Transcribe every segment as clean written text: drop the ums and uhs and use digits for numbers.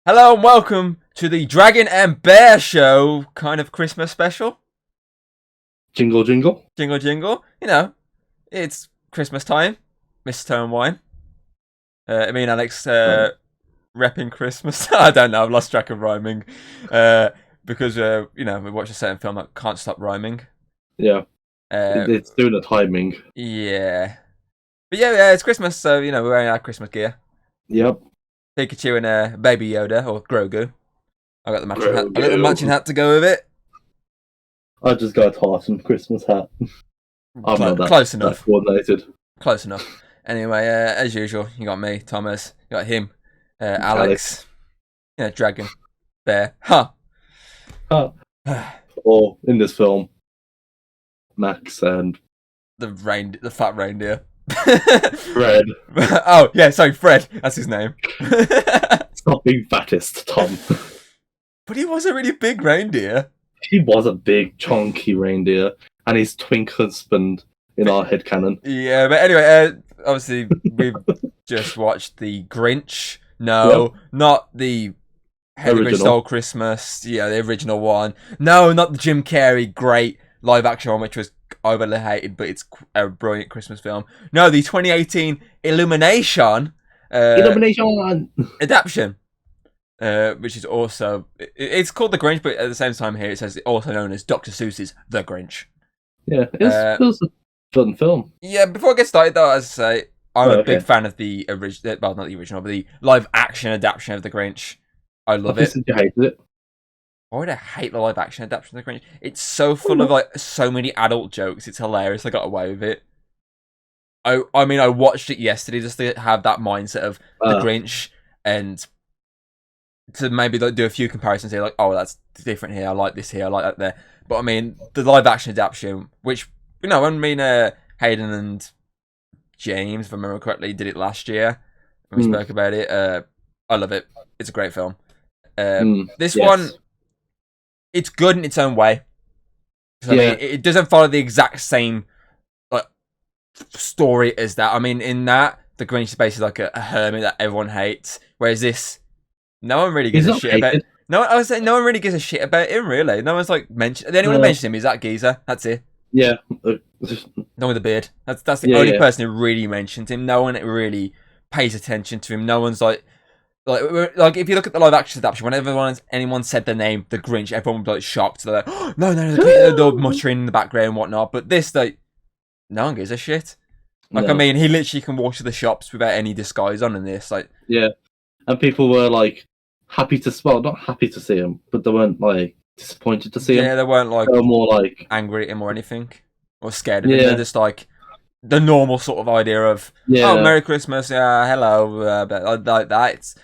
Hello and welcome to the Dragon and Bear Show kind of Christmas special. Jingle, jingle. Jingle, jingle. You know, it's Christmas time. Mistletoe and wine. Me and Alex repping Christmas. I don't know, I've lost track of rhyming. Because, we watched a certain film that can't stop rhyming. Yeah. It's doing the timing. Yeah. But yeah, it's Christmas, so, we're wearing our Christmas gear. Yep. Pikachu and Baby Yoda, or Grogu. I got the matching hat. I got the matching hat to go with it. I just got a tartan Christmas hat. I'm not that close enough. Coordinated. Close enough. Anyway, as usual, you got me, Thomas. You got him, Alex. Yeah, Dragon, Bear. Huh. Or in this film, Max and the fat reindeer. Fred. Oh yeah, sorry, Fred. That's his name. Stop being fattest, Tom. But he was a really big reindeer. He was a big, chunky reindeer, and his twink husband in our headcanon. Yeah, but anyway, obviously we've just watched the Grinch. No, not the Grinch Stole Christmas. Yeah, the original one. No, not the Jim Carrey great live action one, which was overly hated, but it's a brilliant Christmas film. No, the 2018 Illumination. Adaption. Which is also it's called The Grinch, but at the same time here it says also known as Dr. Seuss's The Grinch. Yeah, it was a fun film. Yeah, before I get started though, as I say, I'm a big fan of the original, well, not the original, but the live action adaptation of The Grinch. I love it. You hated it. Why would I hate the live action adaptation of The Grinch? It's so full of like so many adult jokes. It's hilarious. I got away with it. I mean, I watched it yesterday just to have that mindset of The Grinch and to maybe like do a few comparisons here, like, oh, that's different here. I like this here. I like that there. But I mean, the live action adaptation, which I mean, Hayden and James, if I remember correctly, did it last year when we spoke about it. I love it. It's a great film. This one, it's good in its own way. I mean, it doesn't follow the exact same like story as that. I mean, in that, the Grinch is basically like a hermit that everyone hates, whereas this, no one really gives a shit about. No, I was saying no one really gives a shit about him. Really, no one's like mentioned. The only one who mentions him is that geezer. That's it. Yeah, no one with a beard. That's the only person who really mentions him. No one really pays attention to him. No one's like if you look at the live action adaptation, whenever anyone said the name The Grinch, everyone would be like shocked. They're like, oh, no, they're muttering in the background and whatnot. But this, like, no one gives a shit. Like, I mean, he literally can walk to the shops without any disguise on in this. Like, yeah, and people were like happy to, well, not happy to see him, but they weren't like disappointed to see him. Yeah, they weren't like they were more like angry at him or anything, or scared of him. They're just like the normal sort of idea of oh, Merry Christmas, hello, like that.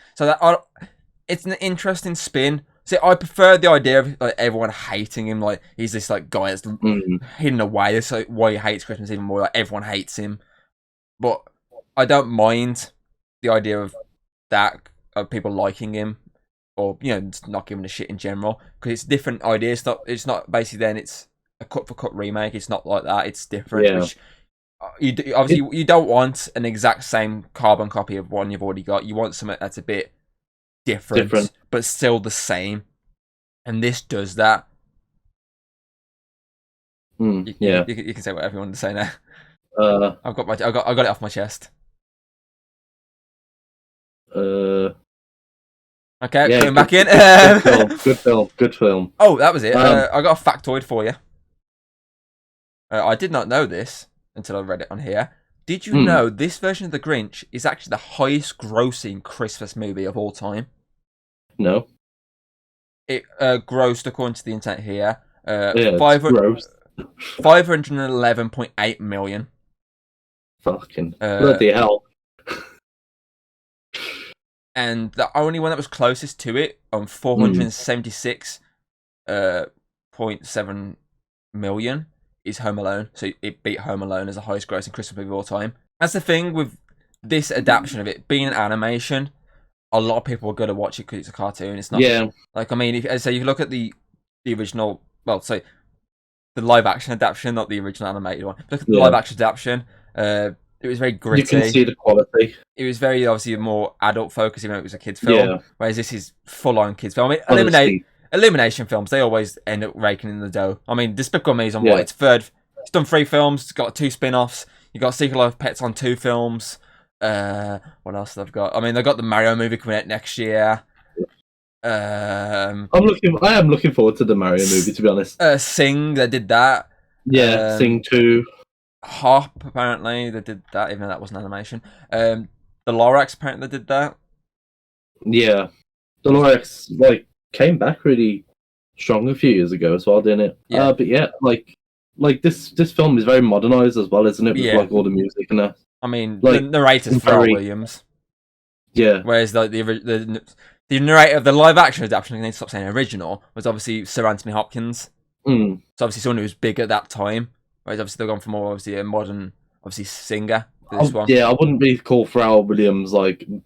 It's an interesting spin. See, I prefer the idea of like everyone hating him. Like he's this like guy that's hidden away. That's like why he hates Christmas even more. Like everyone hates him, but I don't mind the idea of that, of people liking him, or just not giving a shit in general, because it's different ideas. It's not basically then it's a cut for cut remake. It's not like that. It's different. Yeah. Which, you don't want an exact same carbon copy of one you've already got. You want something that's a bit different. But still the same. And this does that. You can say whatever you want to say now. I got it off my chest. Okay, coming back in. Good film. Oh, that was it. I got a factoid for you. I did not know this until I read it on here. Did you know this version of The Grinch is actually the highest grossing Christmas movie of all time? No. It grossed, according to the internet here, 511.8 million. Fucking bloody hell. And the only one that was closest to it on 476.7 million is Home Alone. So it beat Home Alone as the highest grossing Christmas movie of all time. That's the thing with this adaptation of it being an animation. A lot of people are going to watch it because it's a cartoon. It's not like, I mean, if you look at the original, well, so the live action adaptation, not the original animated one. Look at the live action adaptation. It was very You gritty. can see the quality. It was very obviously more adult focused, even though it was a kids film. Yeah. Whereas this is full on kids film. I mean, Honestly. Illumination films, they always end up raking in the dough. I mean, Despicable Me is on Yeah. what? It's third. It's done 3 films. It's got 2 spin-offs. You got Secret Life of Pets on 2 films. What else they've got? I mean, they've got the Mario movie coming out next year. I am looking forward to the Mario movie, to be honest. Sing, they did that. Yeah, Sing 2. Hop, apparently they did that, even though that wasn't animation. The Lorax, apparently they did that. Yeah, the Lorax came back really strong a few years ago as well, didn't it? Yeah. But yeah, this film is very modernized as well, isn't it? With Yeah. all the music and that. I mean, Like, the narrator's Pharrell Williams. Yeah. Whereas the narrator of the live action adaptation, I need to stop saying original, was obviously Sir Anthony Hopkins. Mm. So obviously someone who was big at that time. Whereas obviously they've gone for more obviously a modern singer for this one. Yeah, I wouldn't be called Pharrell Williams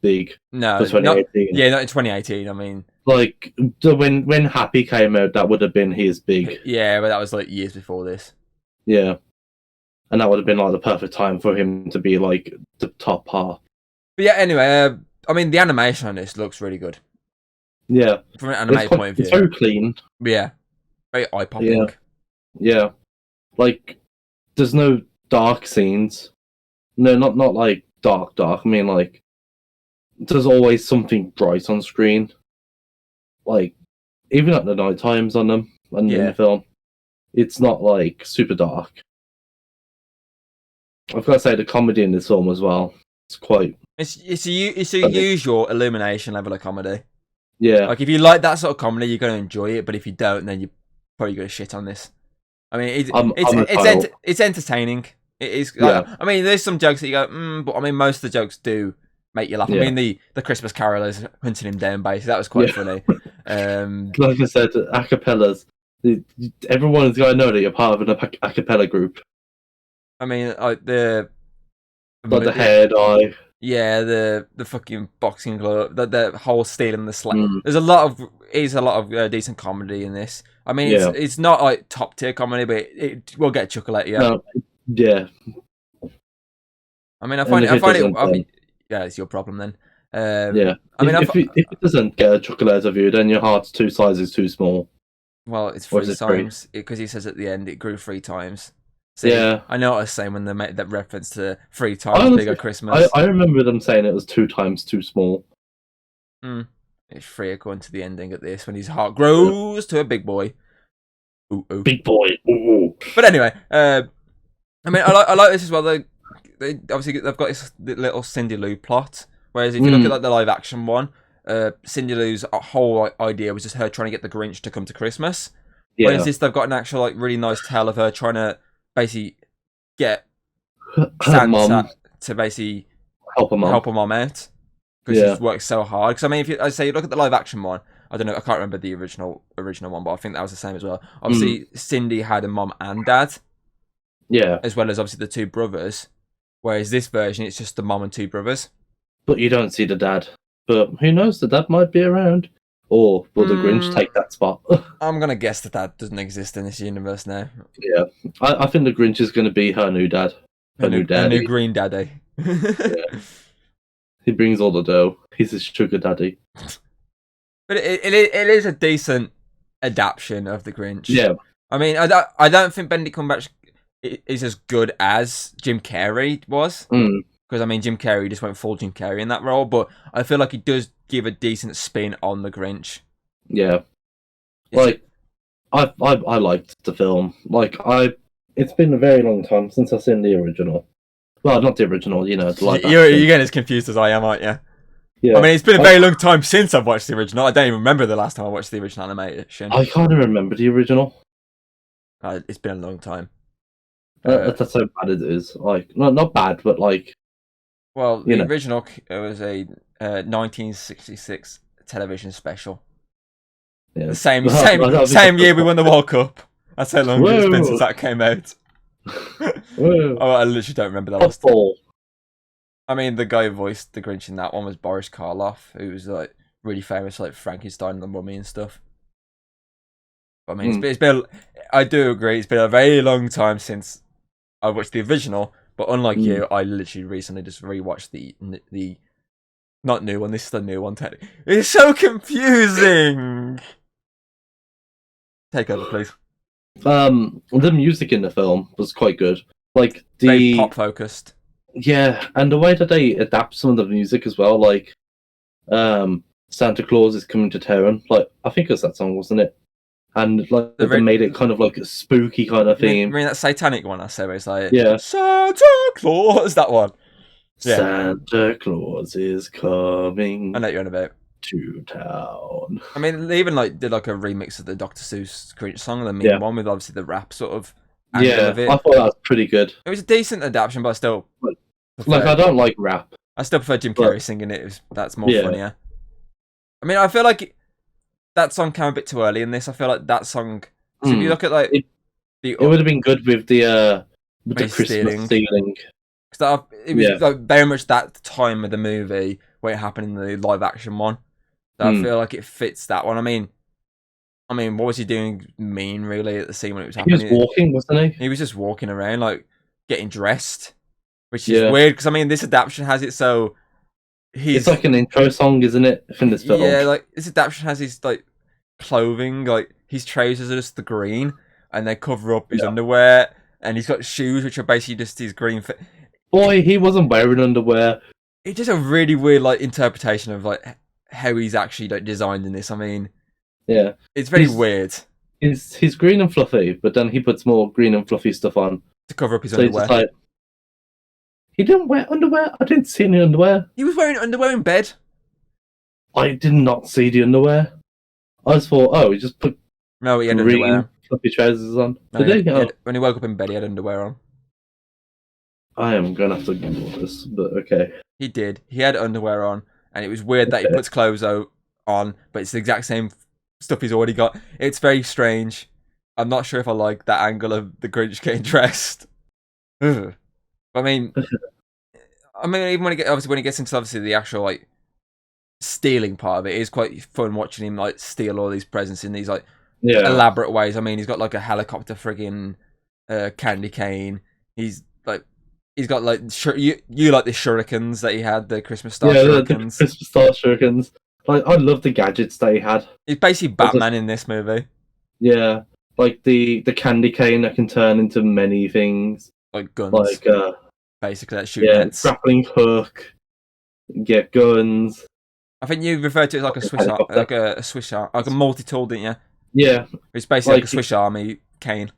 big No, for 2018. not in 2018. I mean, when Happy came out, that would have been his big. Yeah, but that was years before this. Yeah, and that would have been the perfect time for him to be the top half. But yeah, anyway, I mean the animation on this looks really good. Yeah, From an animated point of view, it's very clean. Yeah, very eye popping. Yeah, there's no dark scenes. No, not dark. I mean there's always something bright on screen. Even at the night times on them and in the film, it's not super dark. I've got to say the comedy in this film as well. It's quite. It's a usual Illumination level of comedy. Yeah. If you like that sort of comedy, you're going to enjoy it. But if you don't, then you're probably going to shit on this. I mean, it's entertaining. It is. Yeah. I mean, there's some jokes that you go, but I mean, most of the jokes do make you laugh. Yeah. I mean, the Christmas carolers hunting him down, basically, that was quite funny. Like I said, acapellas. Everyone's got to know that you're part of an acapella group. I mean, the hair dye. Yeah, the fucking boxing glove, the whole stealing the slap. There's a lot of decent comedy in this. I mean, it's not top tier comedy, but it will get a chuckle at you. No, yeah. I mean, I find it. Yeah, it's your problem then. Yeah. I mean, if it doesn't get a chuckle out of you, then your heart's 2 sizes too small. Well, it's 3 times because he says at the end it grew 3 times. See, yeah, I know what I was saying when they made that reference to 3 times bigger Christmas. I remember them saying it was 2 times too small. It's 3 according to the ending at this when his heart grows to a big boy. Ooh, ooh. Big boy. Ooh. But anyway, I mean, I like this as well. They obviously they've got this little Cindy Lou plot. Whereas if you look at the live action one, Cindy Lou's whole idea was just her trying to get the Grinch to come to Christmas. Yeah. Whereas this, they've got an actual really nice tale of her trying to basically get Santa to basically help her mom out because she's worked so hard. Because I mean, if you look at the live action one, I don't know, I can't remember the original one, but I think that was the same as well. Obviously, Cindy had a mom and dad, as well as obviously the 2 brothers. Whereas this version, it's just the mom and 2 brothers. But you don't see the dad. But who knows? The dad might be around. Or will the Grinch take that spot? I'm going to guess the dad doesn't exist in this universe now. Yeah. I think the Grinch is going to be her new dad. Her new daddy. Her new green daddy. Yeah. He brings all the dough. He's his sugar daddy. But it is a decent adaptation of the Grinch. Yeah. I mean, I don't think Benedict Cumberbatch is as good as Jim Carrey was. Because, I mean, Jim Carrey just went full Jim Carrey in that role, but I feel like he does give a decent spin on the Grinch. Yeah. I liked the film. It's been a very long time since I've seen the original. Well, not the original, the live You're getting as confused as I am, aren't you? Yeah. I mean, it's been a very long time since I've watched the original. I don't even remember the last time I watched the original animation. I can't remember the original. It's been a long time. That's how bad it is. Not bad, but well, the original was a 1966 television special. Yeah. The same year we won the World Cup. That's how long it's been since that came out. I literally don't remember that last time. I mean, the guy who voiced the Grinch in that one was Boris Karloff, who was really famous, Frankenstein and the Mummy and stuff. But I mean, it's been. I do agree. It's been a very long time since I watched the original, But unlike you, I literally recently just rewatched the not new one. This is the new one. It's so confusing. Take over, please. The music in the film was quite good. Like Very pop focused. Yeah, and the way that they adapt some of the music as well, like Santa Claus is coming to town. Like I think it was that song, wasn't it? And like they made it kind of like a spooky kind of theme. You mean that satanic one I said where it's like Santa Claus, that one. Yeah. Santa Claus is coming. I know what you're on about. To town. I mean, they even like did like a remix of the Dr. Seuss Grinch song, the meme one with obviously the rap sort of angle of it. I thought that was pretty good. It was a decent adaptation, but I still I don't like rap. I still prefer Jim Carrey singing it. That's more funnier. I mean, I feel like that song came a bit too early in this. I feel like that song. So if you look at like it would have been good with the Christmas stealing. Because it was like very much that time of the movie where it happened in the live action one. So I feel like it fits that one. I mean, what was he doing mean really at the scene when it was happening? He was walking, wasn't he? He was just walking around, like getting dressed, which is weird because I mean, this adaptation has it so it's like an intro song, isn't it? From this film. Yeah, like this adaptation has his like clothing, like his trousers are just the green, and they cover up his underwear, and he's got shoes which are basically just his green fit. Boy, he wasn't wearing underwear. It's just a really weird like interpretation of like how he's actually like designed in this. I mean, it's very weird. He's green and fluffy, but then he puts more green and fluffy stuff on to cover up his underwear. Like, he didn't wear underwear. I didn't see any underwear. He was wearing underwear in bed. I did not see the underwear. I just thought, he just put he had underwear, fluffy trousers on. When he woke up in bed, he had underwear on. I am gonna have to Google this, but okay. He did. He had underwear on, and it was weird that he puts clothes on, but it's the exact same stuff he's already got. It's very strange. I'm not sure if I like that angle of the Grinch getting dressed. Ugh. I mean, even when he gets into the actual like stealing part of it, it is quite fun watching him like steal all these presents in these like elaborate ways. I mean, he's got like a helicopter friggin' candy cane. He's got like you like the shurikens that he had, the Christmas star shurikens. The Christmas star shurikens. Like I love the gadgets that he had. He's basically Batman in this movie. Yeah, like the candy cane that can turn into many things. Like guns. Like basically that shooting nets. Grappling hook. Get guns. I think you referred to it as like a Swiss arm, like a multi-tool, didn't you? Yeah. It's basically like a Swiss Army cane.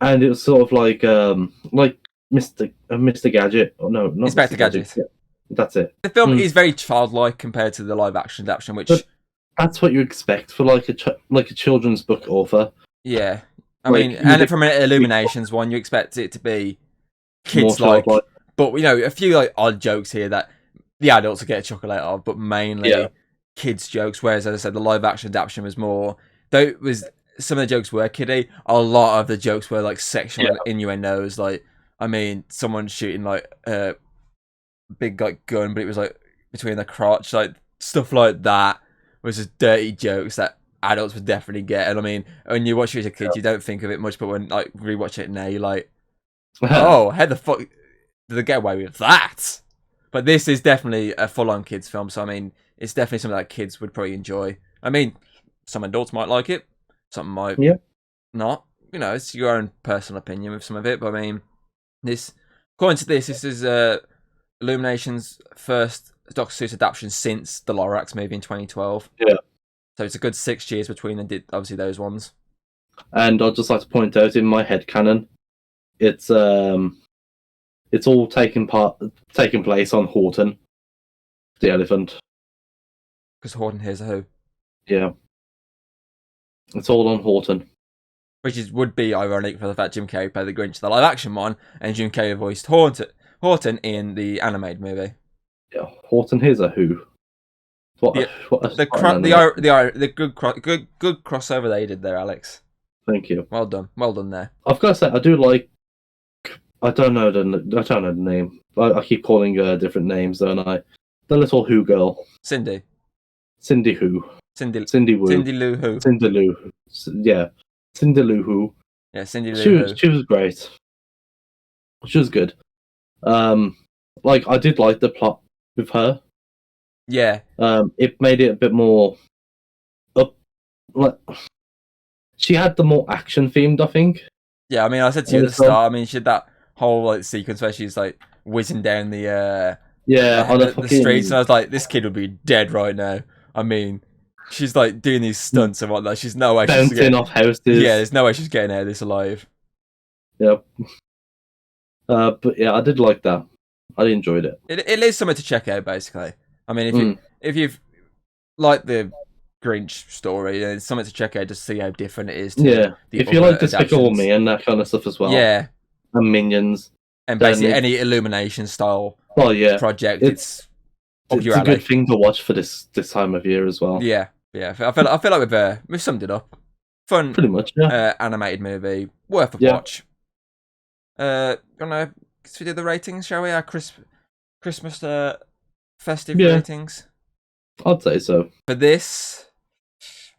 And it was sort of like Mr. Gadget. Oh no, not Inspector Gadget. Yeah, that's it. The film is very childlike compared to the live action adaptation, which that's what you expect for like a children's book author. Yeah, I mean, and from an Illuminations one, you expect it to be kids like, but a few like odd jokes here that the adults will get a chuckle out of, but mainly kids jokes. Whereas, as I said, the live action adaptation was more. Though it was some of the jokes were kiddie, a lot of the jokes were like sexual innuendos. Like, I mean, someone shooting like a big like gun, but it was like between the crotch, like stuff like that was just dirty jokes that adults would definitely get. And I mean, when you watch it as a kid, you don't think of it much, but when like rewatch it now, you're like, oh, how the fuck did they get away with that? But this is definitely a full-on kids film, so I mean, it's definitely something that kids would probably enjoy. I mean, some adults might like it, some might not. It's your own personal opinion with some of it, but I mean, according to this is Illumination's first Dr. Seuss adaptation since the Lorax movie in 2012. Yeah. So it's a good 6 years between obviously those ones. And I'd just like to point out in my headcanon, it's all taking place on Horton, the elephant. Because Horton here's a who. Yeah. It's all on Horton. Which would be ironic for the fact Jim Carrey played the Grinch, the live action one, and Jim Carrey voiced Horton in the animated movie. Yeah, Horton here's a who. The good crossover they did there, Alex. Thank you. Well done there. I've got to say, I do like. I don't know the name. I keep calling her different names, don't I? The little Who girl. Cindy. Cindy Who. Cindy Woo. Cindy Lou Who. Yeah. Cindy Lou Who. Yeah, Cindy Lou Who. She was great. She was good. Like I did like the plot with her. Yeah, It made it a bit more up. Like she had the more action themed, I think. yeah. I mean, I said to you at the start. I mean, she had that whole like sequence where she's like whizzing down the the streets, and I was like, this kid would be dead right now. I mean, she's like doing these stunts and whatnot. She's no way she's bouncing off houses. Yeah, there's no way she's getting out of this alive. Yep. But yeah, I did like that. I enjoyed it. It is something to check out, basically. I mean, if you've liked the Grinch story, it's something to check out to see how different it is. To if you like Despicable Me and that kind of stuff as well. Yeah. And Minions. And basically any illumination style project, it's a good thing to watch for this time of year as well. Yeah. I feel like we've summed it up. Fun, pretty much. Yeah. Animated movie, worth a watch. Gonna do the ratings, shall we? Our Christmas festive ratings. I'd say so. For this,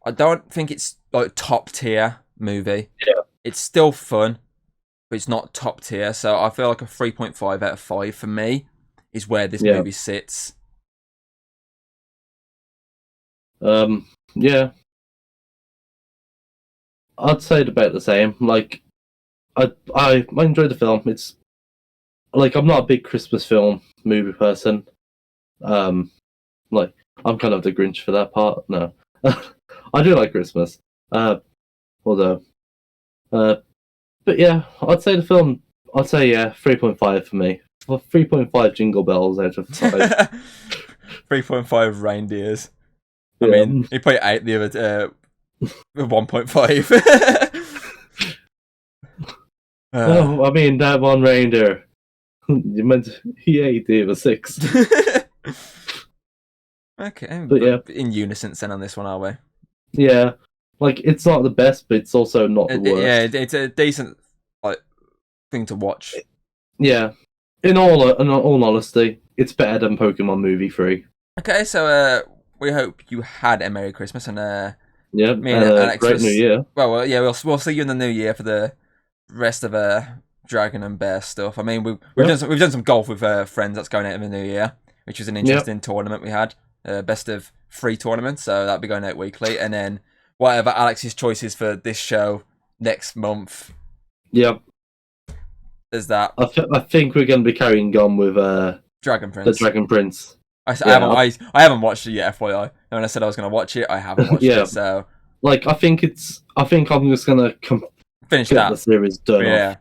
I don't think it's like top tier movie. Yeah. It's still fun, but it's not top tier. So I feel like a 3.5 out of 5 for me is where this movie sits. Yeah. I'd say it about the same. Like, I enjoyed the film. It's like I'm not a big Christmas film movie person. Like I'm kind of the Grinch for that part. No, I do like Christmas. Although, but yeah, I'd say the film. I'd say 3.5 for me. 3.5 jingle bells out of 5. 3.5 reindeers. I mean, he put 8 the other 1.5. I mean that one reindeer. You meant he ate the other 6. Okay, but yeah, in unison then on this one, are we? Yeah, like it's not the best, but it's also not the worst. Yeah, it's a decent thing to watch. Yeah, in all honesty, it's better than Pokemon Movie 3. Okay, so we hope you had a Merry Christmas and me and Alex great New Year. Well, yeah, we'll see you in the new year for the rest of Dragon and Bear stuff. I mean, we've done some golf with friends that's going out in the new year, which was an interesting tournament we had. Best of 3 tournaments, so that'll be going out weekly, and then whatever Alex's choice is for this show next month. Yep. There's that. I think we're going to be carrying on with Dragon Prince. The Dragon Prince. I haven't watched it yet, FYI. And when I said I was going to watch it, I haven't watched it. So, like, I think I'm just going to finish the series done off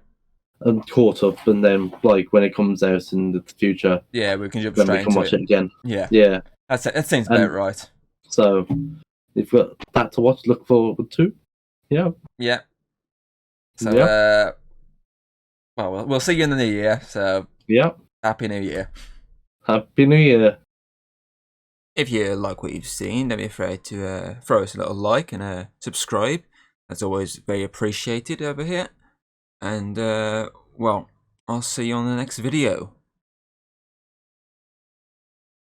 and caught up, and then like when it comes out in the future, we can jump then straight we can watch it again. Yeah. That seems about right. So, if you've got that to watch, look forward to. Yeah. So, well, we'll see you in the new year. So, Happy New Year. Happy New Year. If you like what you've seen, don't be afraid to throw us a little like and subscribe. That's always very appreciated over here. And, well, I'll see you on the next video.